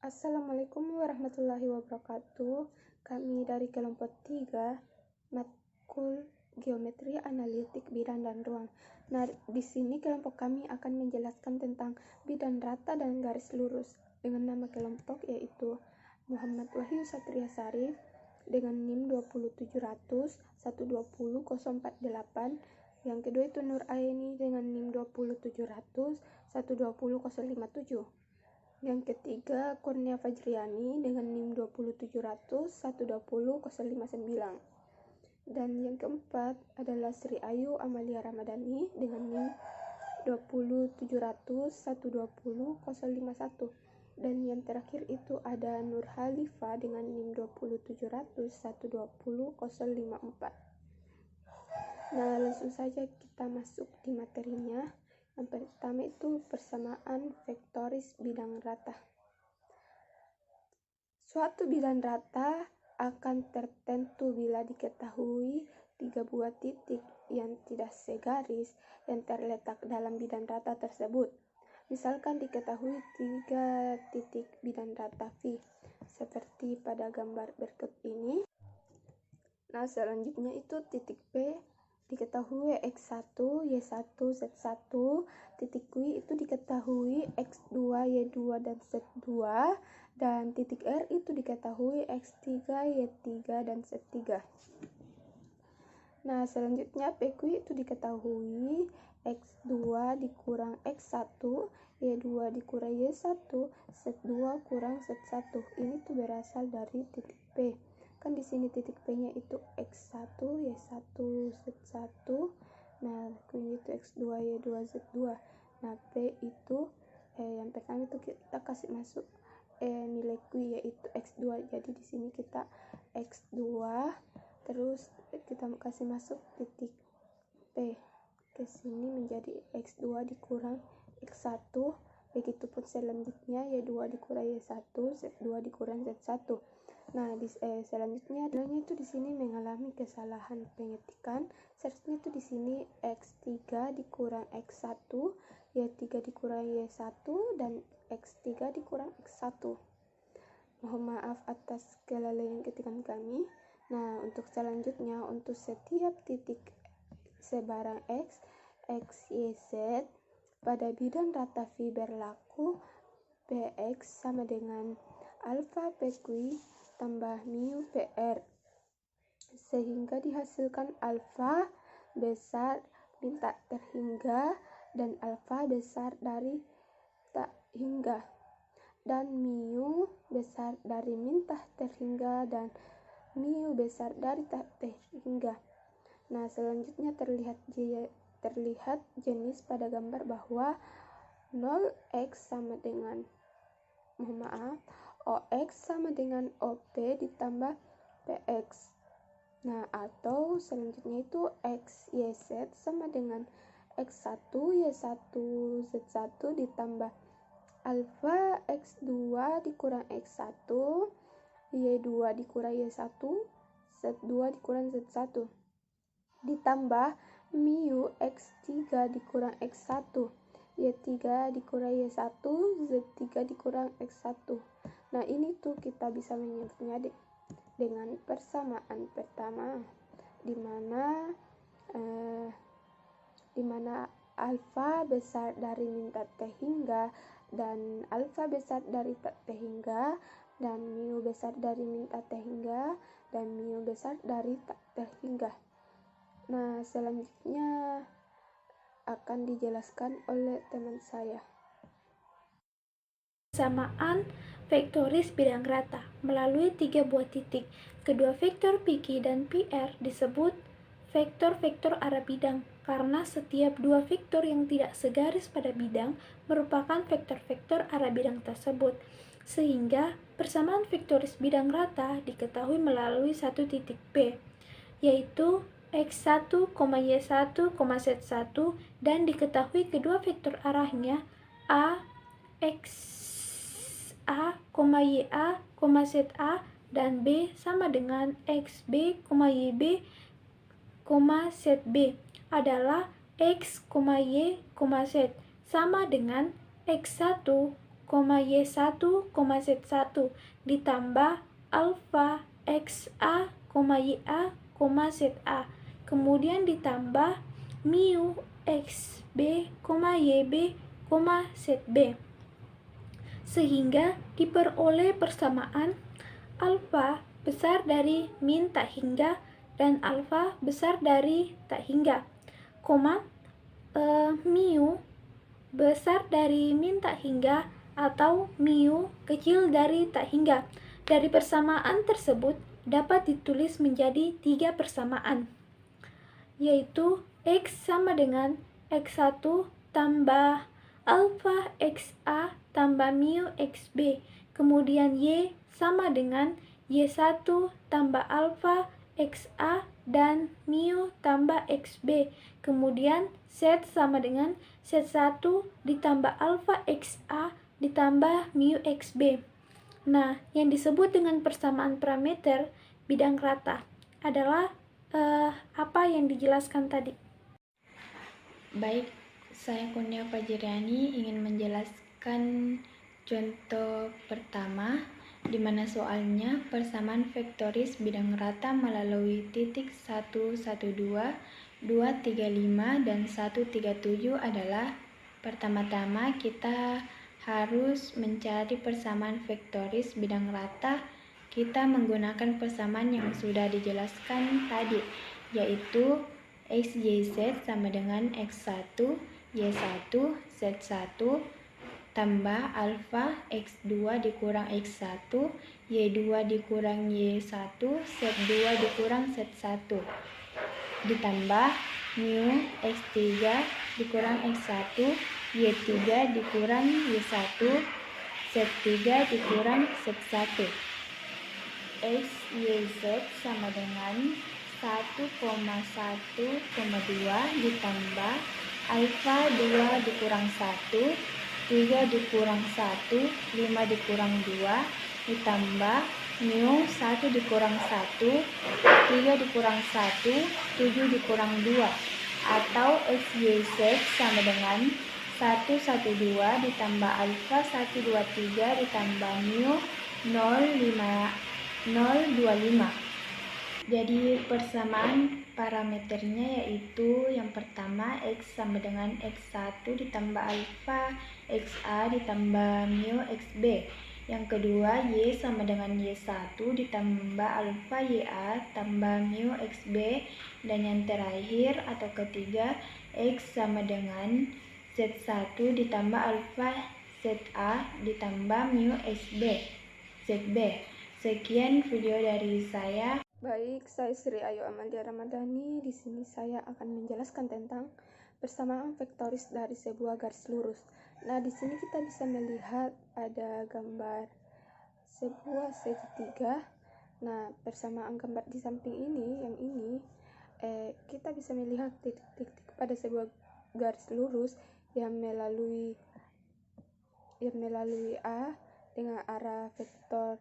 Assalamualaikum warahmatullahi wabarakatuh. Kami dari kelompok 3, matkul geometri analitik bidang dan ruang. Nah, di sini kelompok kami akan menjelaskan tentang bidang rata dan garis lurus dengan nama kelompok yaitu Muhammad Wahyu Satria Sarif dengan NIM 20700 120 048. Yang kedua itu Nur Aini dengan NIM 20700 120 057. Yang ketiga, Kurnia Fajriani dengan NIM 20700 120 059. Dan yang keempat adalah Sri Ayu Amalia Ramadhani dengan NIM 20700 120 051. Dan yang terakhir itu ada Nur Halifa dengan NIM 20700 120 054. Nah, langsung saja kita masuk di materinya. Yang pertama itu persamaan vektoris bidang rata. Suatu bidang rata akan tertentu bila diketahui 3 buah titik yang tidak segaris yang terletak dalam bidang rata tersebut. Misalkan diketahui 3 titik bidang rata V, seperti pada gambar berikut ini. Nah, selanjutnya itu titik P diketahui X1, Y1, Z1, titik Q itu diketahui X2, Y2, dan Z2, dan titik R itu diketahui X3, Y3, dan Z3. Nah, selanjutnya PQ itu diketahui X2 dikurang X1, Y2 dikurang Y1, Z2 kurang Z1. Ini tuh berasal dari titik P. Kan di sini titik P-nya itu X1, Y1, Z1. Nah, Q-nya itu X2, Y2, Z2. Nah, P itu yang pertama itu kita kasih masuk nilai Q yaitu X2. Jadi di sini kita X2, terus kita kasih masuk titik P ke sini menjadi X2 dikurang X1. Begitupun selanjutnya Y2 dikurang Y1, Z2 dikurang Z1. Nah, selanjutnya adanya itu di sini mengalami kesalahan pengetikan. Seharusnya itu di sini X3 dikurang X1, Y3 dikurang Y1, dan X3 dikurang X1. Mohon maaf atas kelalaian ketikan kami. Nah, untuk selanjutnya, untuk setiap titik sebarang X, Y, Z pada bidang rata V berlaku Px sama dengan alfa PQ tambah mu PR, sehingga dihasilkan alfa besar min tak terhingga dan alfa besar dari tak hingga, dan mu besar dari min tak terhingga dan mu besar dari tak terhingga. Nah, selanjutnya terlihat jenis pada gambar bahwa 0x sama dengan OX sama dengan OP ditambah PX. Nah, atau selanjutnya itu X, Y, Z sama dengan X1, Y1, Z1 ditambah alfa X2 dikurang X1, Y2 dikurang Y1, Z2 dikurang Z1 ditambah mu X3 dikurang X1, Y3 dikurang Y1, Z3 dikurang X1. Nah, ini tuh kita bisa menyebutnya dengan persamaan pertama, di mana alfa besar dari min tak terhingga dan alfa besar dari tak terhingga, dan mu besar dari min tak terhingga dan mu besar dari tak terhingga. Nah, selanjutnya akan dijelaskan oleh teman saya. Persamaan vektoris bidang rata melalui 3 buah titik. Kedua vektor PQ dan PR disebut vektor-vektor arah bidang karena setiap dua vektor yang tidak segaris pada bidang merupakan vektor-vektor arah bidang tersebut. Sehingga persamaan vektoris bidang rata diketahui melalui satu titik P, yaitu X1, Y1, Z1, dan diketahui kedua vektor arahnya A, X A, YA, ZA, dan B sama dengan XB, YB, ZB adalah X, Y, Z sama dengan X1, Y1, Z1 ditambah alfa XA, YA, ZA, kemudian ditambah mu XB, YB, ZB, sehingga diperoleh persamaan alfa besar dari min tak hingga dan alfa besar dari tak hingga, mu besar dari min tak hingga atau mu kecil dari tak hingga. Dari persamaan tersebut dapat ditulis menjadi 3 persamaan, yaitu X sama dengan X1 tambah alfa XA tambah mu XB, kemudian Y sama dengan Y1 tambah alfa XA dan mu tambah XB, kemudian Z sama dengan Z1 ditambah alfa XA ditambah mu XB. Nah, yang disebut dengan persamaan parameter bidang rata adalah apa yang dijelaskan tadi. Baik, saya Kurnia Fajriani ingin menjelaskan contoh pertama, di mana soalnya persamaan vektoris bidang rata melalui titik 1, 1, 2, 2, 3, 5, dan 1, 3, 7 adalah pertama-tama kita harus mencari persamaan vektoris bidang rata. Kita menggunakan persamaan yang sudah dijelaskan tadi, yaitu X, Y, Z sama dengan X1, Y1, Z1 tambah alfa X2 dikurang X1, Y2 dikurang Y1, Z2 dikurang Z1 ditambah mu X3 dikurang X1, Y3 dikurang Y1, Z3 dikurang Z1. X, Y, Z sama dengan 1,1,2 ditambah alfa 2 dikurang 1, 3 dikurang 1, 5 dikurang 2 ditambah mu 1 dikurang 1, 3 dikurang 1, 7 dikurang 2, atau X, Y, Z sama dengan 112 ditambah alfa 123 ditambah mu 0,25. Jadi persamaan parameternya yaitu yang pertama X sama dengan X1 ditambah alfa XA ditambah mu XB. Yang kedua Y sama dengan Y1 ditambah alfa YA tambah mu XB. Dan yang terakhir atau ketiga X sama dengan Z1 ditambah alfa ZA ditambah mu ZB. Sekian video dari saya. Baik, saya Sri Ayu Amandia Ramadhani. Di sini saya akan menjelaskan tentang persamaan vektoris dari sebuah garis lurus. Nah, di sini kita bisa melihat ada gambar sebuah segitiga. Nah, persamaan gambar di samping ini, yang ini, kita bisa melihat titik-titik pada sebuah garis lurus yang melalui A dengan arah vektor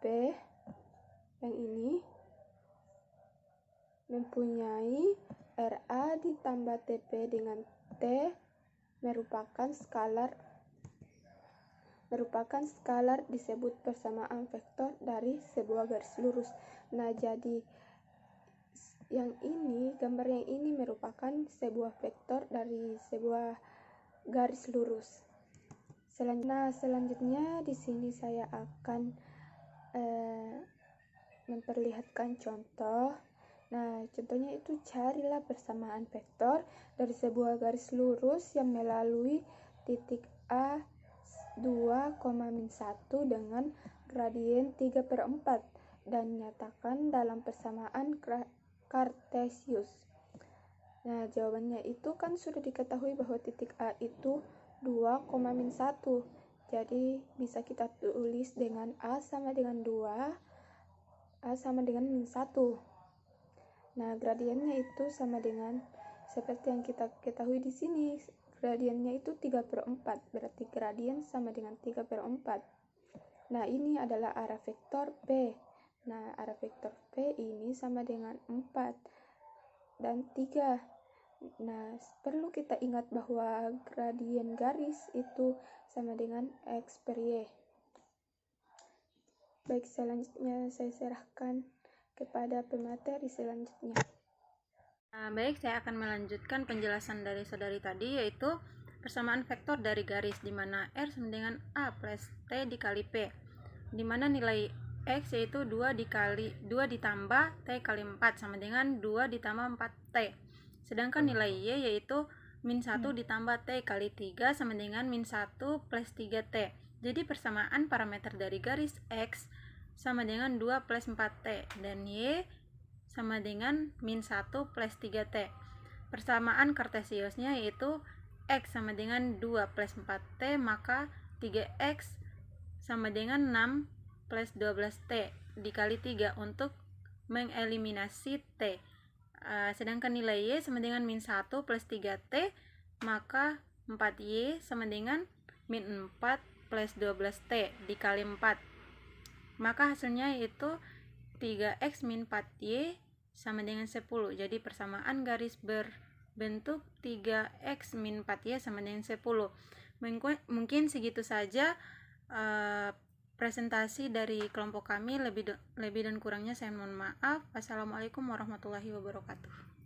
B. Yang ini mempunyai RA ditambah TP dengan T merupakan skalar disebut persamaan vektor dari sebuah garis lurus. Nah, jadi gambar yang ini merupakan sebuah vektor dari sebuah garis lurus. Selanjutnya di sini saya akan memperlihatkan contoh. Nah, contohnya itu carilah persamaan vektor dari sebuah garis lurus yang melalui titik A 2,-1 dengan gradien 3/4 dan nyatakan dalam persamaan Cartesius. Nah, jawabannya itu kan sudah diketahui bahwa titik A itu 2,-1. Jadi bisa kita tulis dengan A sama dengan 2, A sama dengan -1. Nah, gradiennya itu sama dengan seperti yang kita ketahui di sini. Gradiennya itu 3/4, berarti gradien sama dengan 3/4. Nah, ini adalah arah vektor P. Nah, arah vektor P ini sama dengan 4 dan 3. Nah, perlu kita ingat bahwa gradien garis itu sama dengan X per Y. Baik, selanjutnya saya serahkan kepada pemateri selanjutnya. Baik, saya akan melanjutkan penjelasan dari saudari tadi, yaitu persamaan vektor dari garis, di mana R sama dengan A plus T dikali P, di mana nilai X yaitu 2 ditambah T kali 4 sama dengan 2 ditambah 4T. Sedangkan nilai Y yaitu min 1 ditambah T kali 3 sama dengan min 1 plus 3T. Jadi persamaan parameter dari garis X sama dengan 2 plus 4T dan Y sama dengan min 1 plus 3T. Persamaan kartesiusnya yaitu X sama dengan 2 plus 4T, maka 3X sama dengan 6 plus 12T dikali 3 untuk mengeliminasi T. Sedangkan nilai Y sama dengan min 1 plus 3T, maka 4Y sama dengan min 4 plus 12T dikali 4. Maka hasilnya yaitu 3X min 4Y sama dengan 10. Jadi persamaan garis berbentuk 3X min 4Y sama dengan 10. Mungkin segitu saja presentasi dari kelompok kami. Lebih dan kurangnya saya mohon maaf. Wassalamualaikum warahmatullahi wabarakatuh.